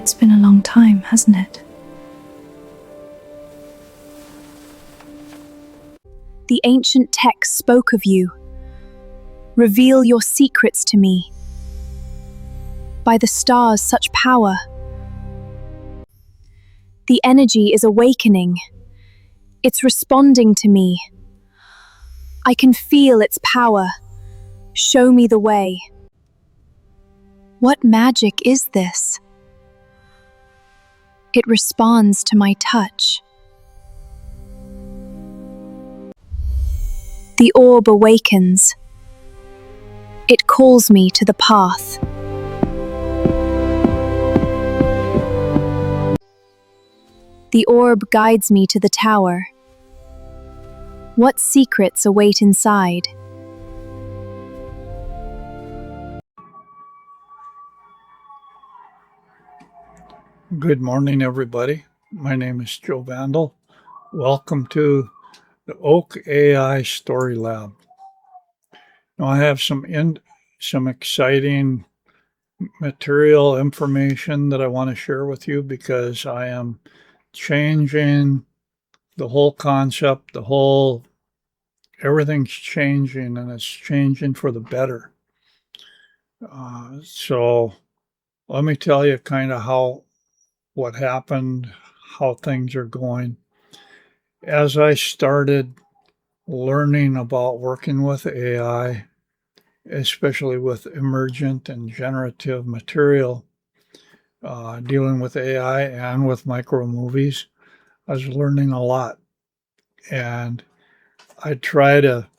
It's been a long time, hasn't it? The ancient texts spoke of you. Reveal your secrets to me. By the stars, such power. The energy is awakening. It's responding to me. I can feel its power. Show me the way. What magic is this? It responds to my touch. The orb awakens. It calls me to the path. The orb guides me to the tower. What secrets await inside? Good morning, everybody. My name is Joe Vandal. Welcome to the Oak AI Story Lab. Now, I have some exciting material information that I want to share with you because I am changing the whole concept, everything's changing, and it's changing for the better. So let me tell you kind of what happened, how things are going. As I started learning about working with AI, especially with emergent and generative material, dealing with AI and with micro movies, I was learning a lot. And I try to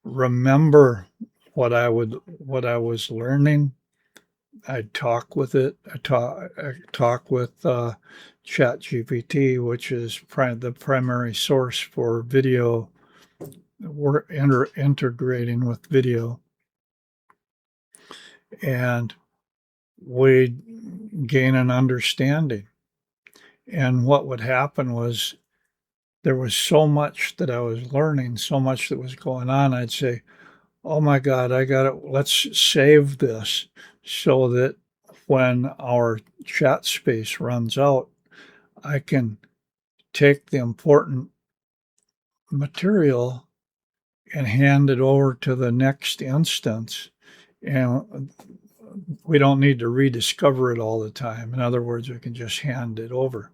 remember what I was learning. I'd talk with it. I talk with ChatGPT, which is the primary source for video. We're integrating with video, and we gain an understanding. And what would happen was there was so much that I was learning, so much that was going on. I'd say, oh my God, let's save this so that when our chat space runs out, I can take the important material and hand it over to the next instance. And we don't need to rediscover it all the time. In other words, we can just hand it over.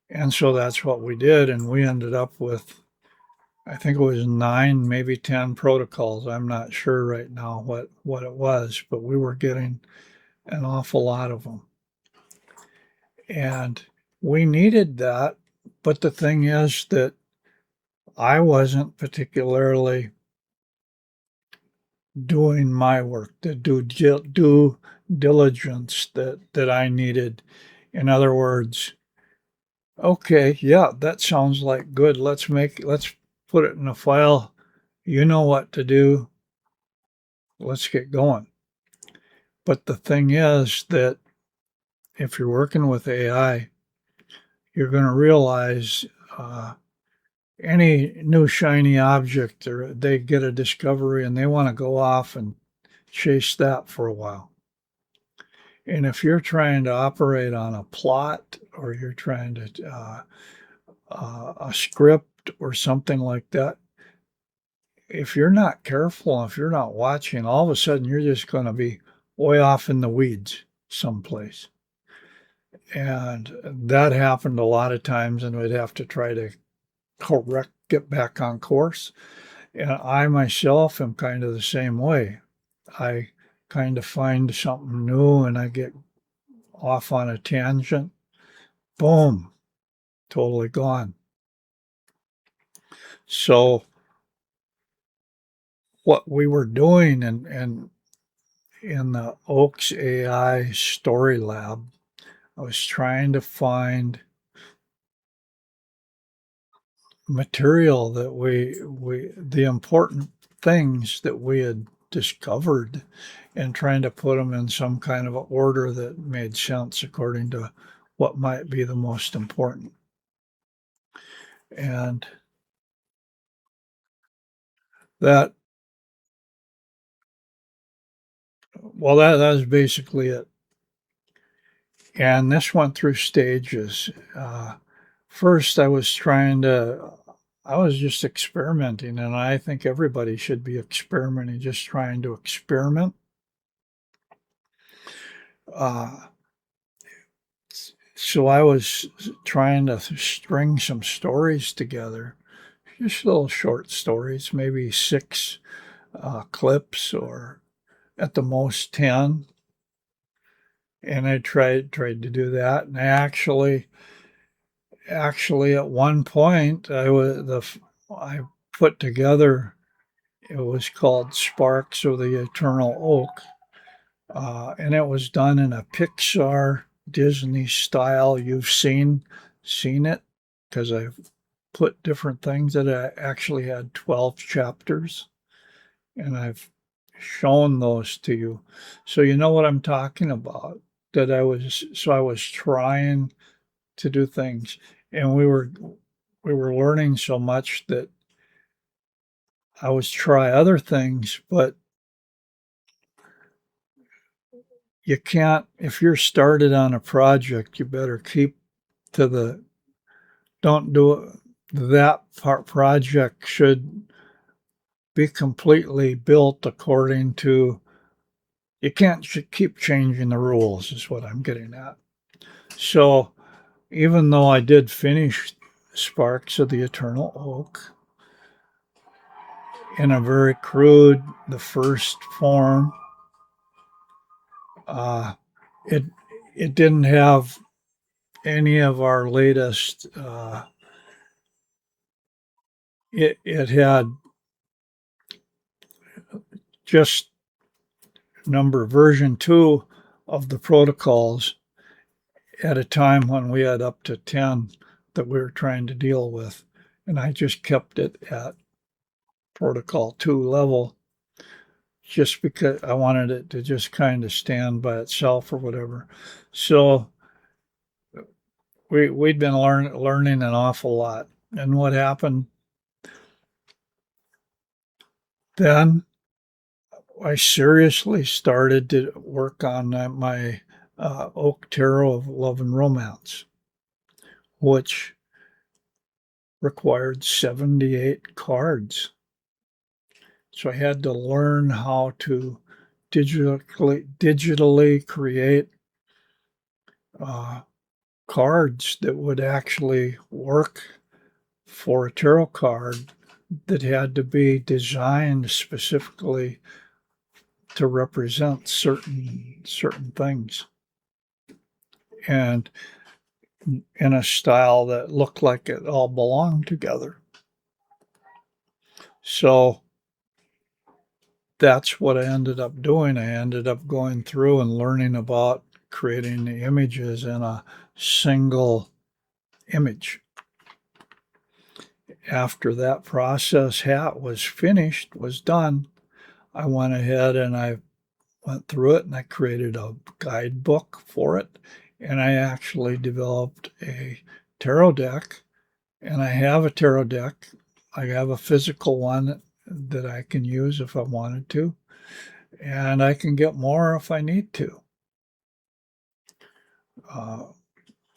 And so that's what we did. And we ended up with, I think it was 9, maybe 10 protocols. I'm not sure right now what it was, but we were getting an awful lot of them. And we needed that. But the thing is that I wasn't particularly doing my work, the due diligence that I needed. In other words, okay, yeah, that sounds like good. Let's put it in a file. You know what to do. Let's get going. But the thing is that if you're working with AI, you're going to realize any new shiny object, or they get a discovery and they want to go off and chase that for a while. And if you're trying to operate on a plot, or you're trying to a script or something like that, if you're not careful, if you're not watching, all of a sudden you're just going to be way off in the weeds someplace. And that happened a lot of times, and we'd have to try to get back on course. And I myself am kind of the same way. I kind of find something new and I get off on a tangent. Boom, totally gone. So what we were doing in the Oaks AI Story Lab, I was trying to find material that the important things that we had discovered, and trying to put them in some kind of order that made sense according to what might be the most important. And that's basically it. And this went through stages. First, I was just experimenting, and I think everybody should be experimenting, just trying to experiment. So I was trying to string some stories together, just little short stories, maybe 6 clips or at the most 10. And I tried to do that. And I actually at one point I put together, it was called Sparks of the Eternal Oak. And it was done in a Pixar Disney style. You've seen it because I've put different things that I actually had 12 chapters, and I've shown those to you. So you know what I'm talking about. I was trying to do things, and we were learning so much that I was try other things, but you can't, if you're started on a project, you better keep to don't do it. That project should be completely built according to, you can't keep changing the rules, is what I'm getting at. So even though I did finish Sparks of the Eternal Oak in a very crude, the first form, it didn't have any of our latest. It had just version 2 of the protocols at a time when we had up to 10 that we were trying to deal with. And I just kept it at protocol 2 level just because I wanted it to just kind of stand by itself or whatever. So we'd been learning an awful lot. And what happened then, I seriously started to work on my Oak Tarot of Love and Romance, which required 78 cards. So I had to learn how to digitally create cards that would actually work for a tarot card that had to be designed specifically to represent certain things, and in a style that looked like it all belonged together. So that's what I ended up doing. I ended up going through and learning about creating the images in a single image. After that process was done, I went ahead and I went through it and I created a guidebook for it. And I actually developed a tarot deck. And I have a tarot deck. I have a physical one that I can use if I wanted to. And I can get more if I need to.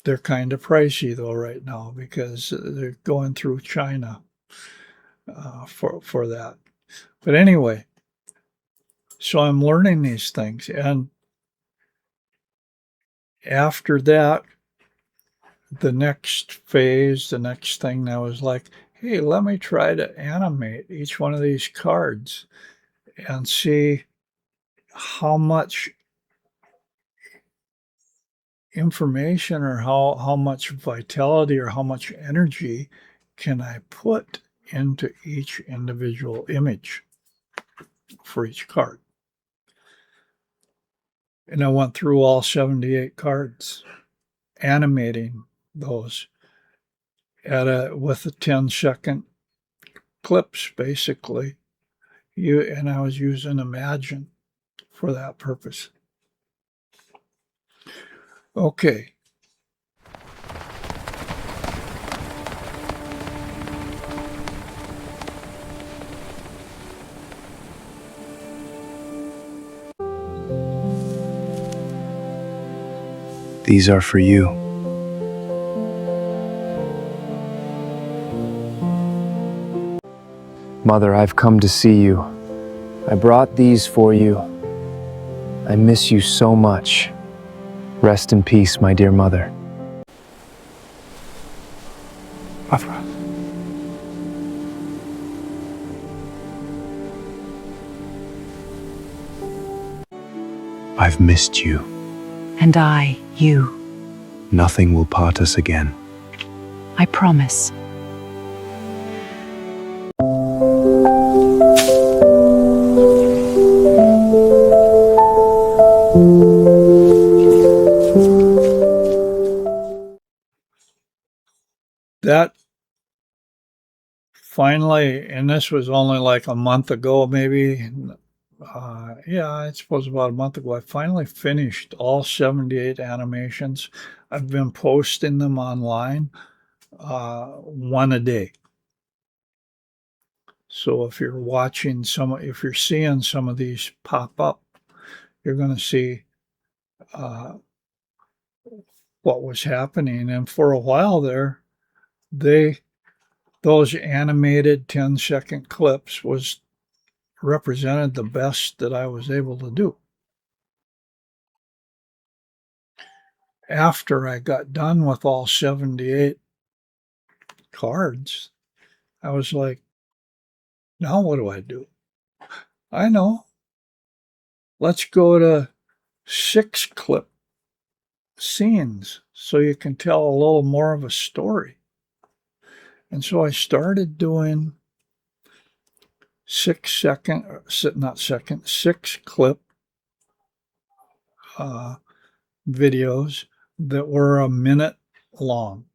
They're kind of pricey though right now because they're going through China for that. But anyway, so I'm learning these things, and after that, the next phase, the next thing, I was like, hey, let me try to animate each one of these cards and see how much information or how much vitality or how much energy can I put into each individual image for each card. And I went through all 78 cards, animating those with a 10-second clips, basically. And I was using Imagine for that purpose. Okay. These are for you. Mother, I've come to see you. I brought these for you. I miss you so much. Rest in peace, my dear mother. I've missed you. And I, you. Nothing will part us again. I promise. That finally, and this was only like a month ago, maybe. Yeah, I suppose about a month ago, I finally finished all 78 animations. I've been posting them online, one a day. So if you're watching if you're seeing some of these pop up, you're going to see uh, what was happening. And for a while there, those animated 10-second clips represented the best that I was able to do. After I got done with all 78 cards, I was like, now what do I do? I know. Let's go to 6-clip scenes so you can tell a little more of a story. And so I started doing 6-clip videos that were a minute long.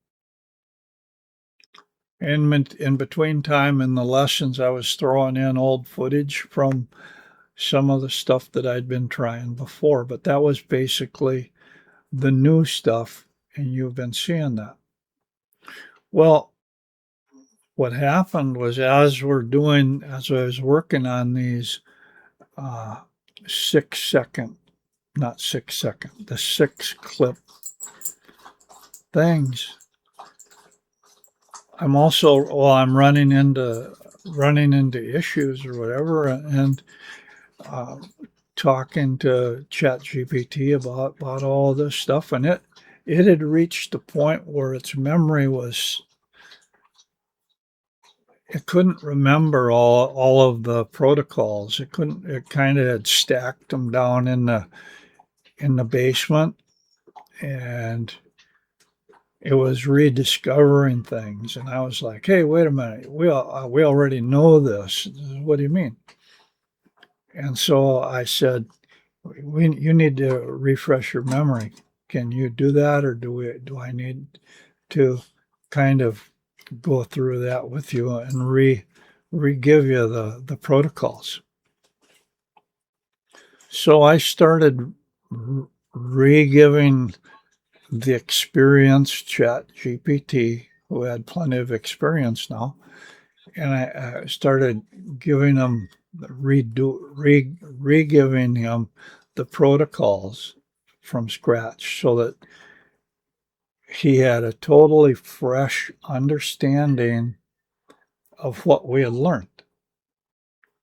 In between time in the lessons, I was throwing in old footage from some of the stuff that I'd been trying before, but that was basically the new stuff, and you've been seeing that. Well, what happened was as I was working on these 6-second, not 6-second, the 6-clip things, I'm running into issues or whatever, and talking to ChatGPT about all this stuff, and it had reached the point where its memory it couldn't remember all of the protocols. It kind of had stacked them down in the basement, and it was rediscovering things. And I was like, hey, wait a minute, we already know this. What do you mean? And so I said, you need to refresh your memory. Can you do that, or do I need to kind of go through that with you and re-give you the protocols? So I started re-giving the experienced GPT, who had plenty of experience now, and I started giving him re-giving him the protocols from scratch so that he had a totally fresh understanding of what we had learned.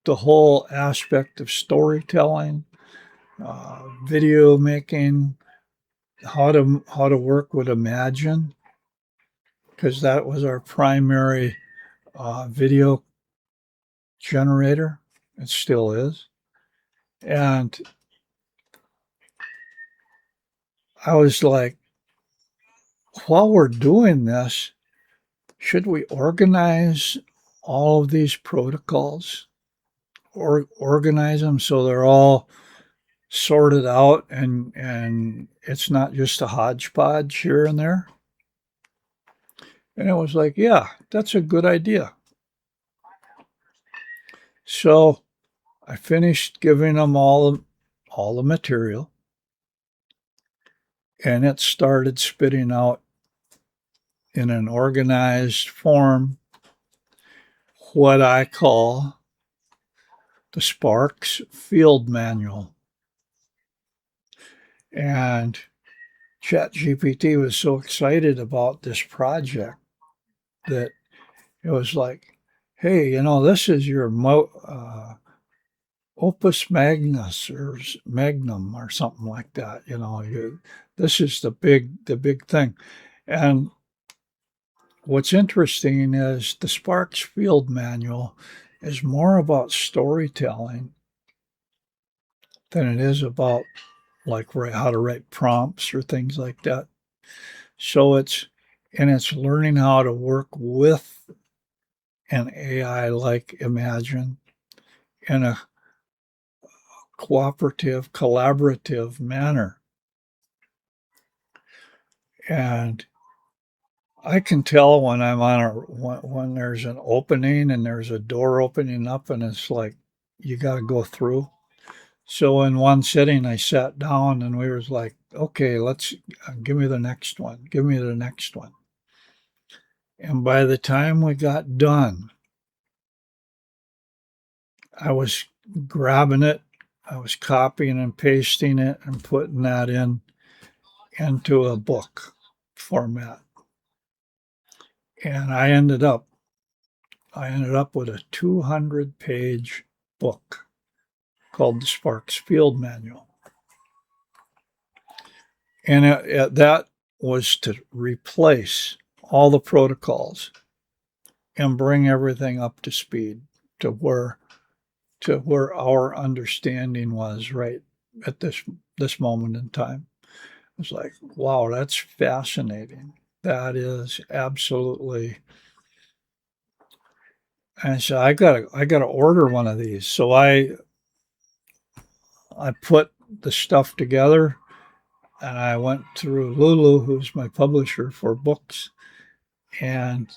The whole aspect of storytelling, video making, how to work with Imagine, because that was our primary video generator. It still is. And I was like, while we're doing this, should we organize all of these protocols, or organize them so they're all sorted out and it's not just a hodgepodge here and there? And it was like, yeah, that's a good idea. So I finished giving them all the material, and it started spitting out in an organized form what I call the SPARKS field manual. And ChatGPT was so excited about this project that it was like, hey, this is your opus magnus or magnum or something like that. This is the big thing. And what's interesting is the Sparks Field Manual is more about storytelling than it is about like how to write prompts or things like that. So it's learning how to work with an AI like Imagine in a cooperative, collaborative manner. And I can tell when I'm when there's an opening and there's a door opening up and it's like you got to go through. So in one sitting, I sat down and we was like, okay, let's give me the next one. Give me the next one. And by the time we got done, I was grabbing it, I was copying and pasting it and putting that into a book format. And I ended up with a 200-page book called the Sparks Field Manual. And that was to replace all the protocols and bring everything up to speed to where our understanding was right at this moment in time. It was like, wow, that's fascinating. That is absolutely. And so I gotta order one of these. So I put the stuff together and I went through Lulu, who's my publisher for books, and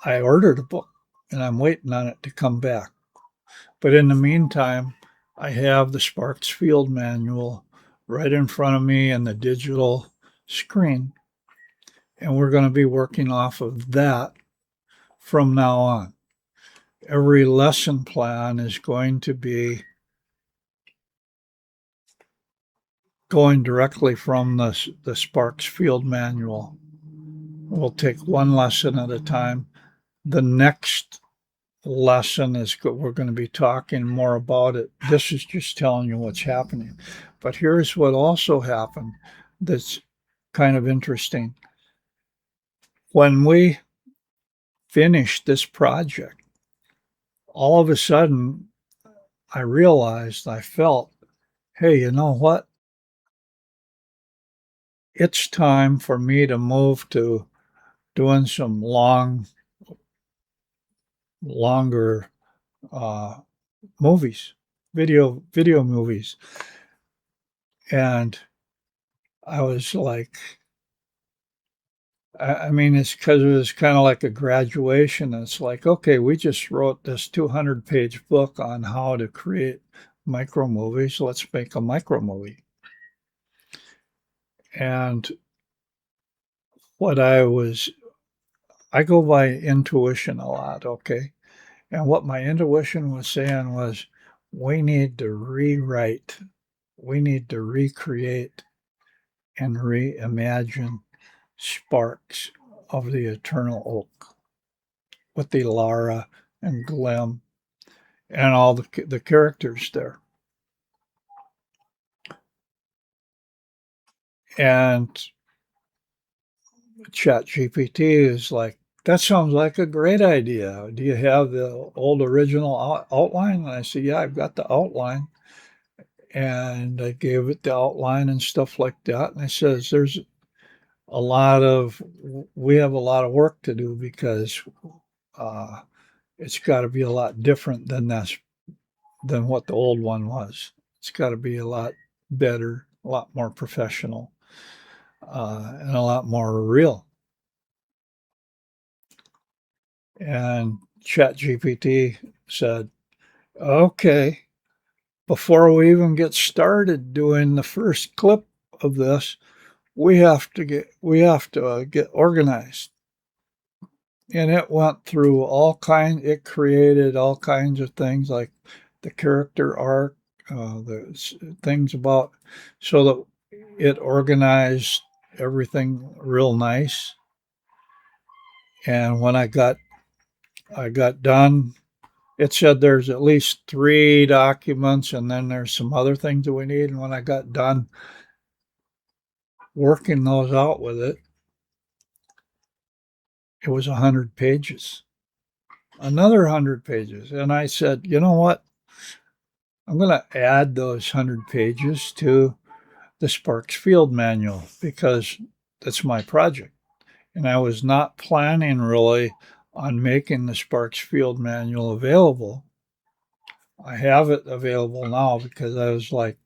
I ordered a book and I'm waiting on it to come back. But in the meantime, I have the Sparks Field Manual right in front of me and the digital screen. And we're going to be working off of that from now on. Every lesson plan is going to be going directly from the Sparks Field Manual. We'll take one lesson at a time. The next lesson is we're going to be talking more about it. This is just telling you what's happening. But here's what also happened that's kind of interesting. When we finished this project, all of a sudden I realized, I felt, hey, you know what? It's time for me to move to doing some longer movies, video movies. And I was like, I mean, it's because it was kind of like a graduation. It's like, okay, we just wrote this 200-page book on how to create micro movies. Let's make a micro movie. And I go by intuition a lot, okay? And what my intuition was saying was, we need to rewrite, we need to recreate and reimagine Sparks of the Eternal Oak with the Lara and Glim and all the characters there. And ChatGPT is like, that sounds like a great idea. Do you have the old original outline? And I said, yeah, I've got the outline. And I gave it the outline and stuff like that. And I says, we have a lot of work to do because it's got to be a lot different than what the old one was. It's got to be a lot better, a lot more professional, and a lot more real. And ChatGPT said, okay, before we even get started doing the first clip of this, we have to get organized. And it went through it created all kinds of things like the character arc, the things about, so that it organized everything real nice. And when I got done, it said there's at least 3 documents and then there's some other things that we need. And when I got done working those out with it, it was 100 pages, another 100 pages. And I said, you know what? I'm going to add those 100 pages to the SPARKS field manual because that's my project. And I was not planning really on making the SPARKS field manual available. I have it available now because I was like,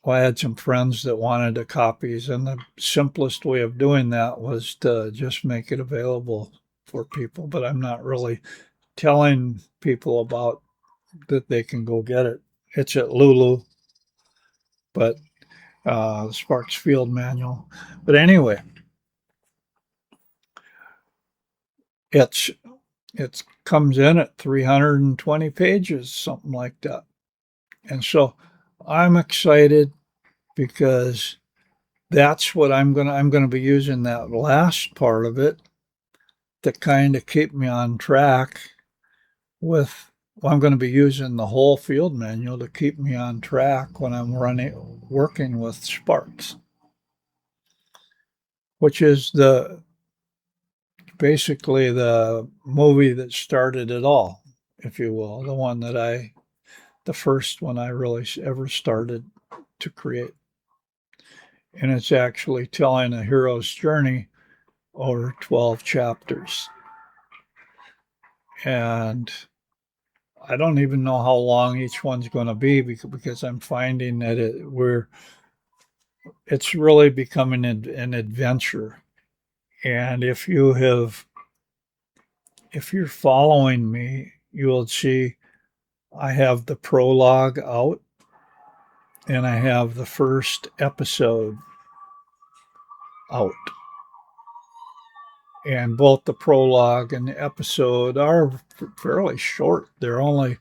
well, I had some friends that wanted the copies, and the simplest way of doing that was to just make it available for people. But I'm not really telling people about that they can go get it. It's at Lulu, but the Sparks Field Manual. But anyway, it comes in at 320 pages, something like that. And so I'm excited because that's what I'm gonna be using that last part of it to kind of keep me on track with. Well, I'm going to be using the whole field manual to keep me on track when I'm working with Sparks, which is basically the movie that started it all, if you will, the first one I really ever started to create. And it's actually telling a hero's journey over 12 chapters. And I don't even know how long each one's going to be because I'm finding that it's really becoming an adventure. And if you're following me, you will see I have the prologue out and I have the first episode out. And both the prologue and the episode are fairly short. They're only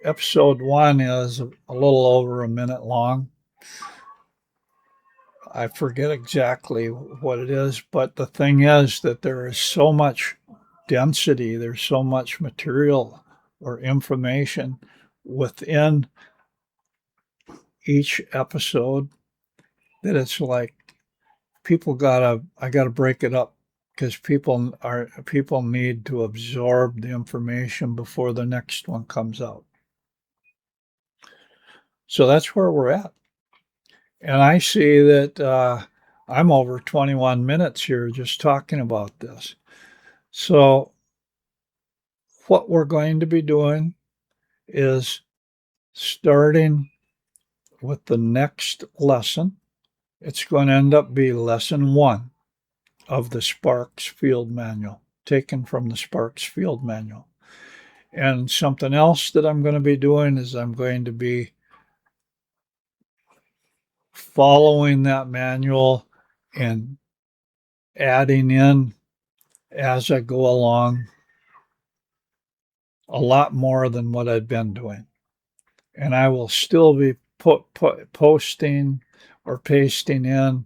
episode 1 is a little over a minute long. I forget exactly what it is, but the thing is that there is so much density, there's so much material or information within each episode that it's like I gotta break it up because people need to absorb the information before the next one comes out. So that's where we're at. And I see that I'm over 21 minutes here just talking about this. So what we're going to be doing is starting with the next lesson. It's going to end up be lesson 1 of the Sparks Field Manual, taken from the Sparks Field Manual. And something else that I'm going to be doing is I'm going to be following that manual and adding in as I go along a lot more than what I've been doing. And I will still be posting or pasting in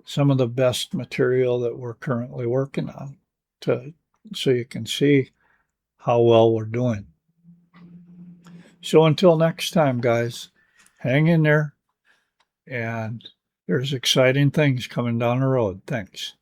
some of the best material that we're currently working on so you can see how well we're doing. So until next time, guys, hang in there, and there's exciting things coming down the road. Thanks.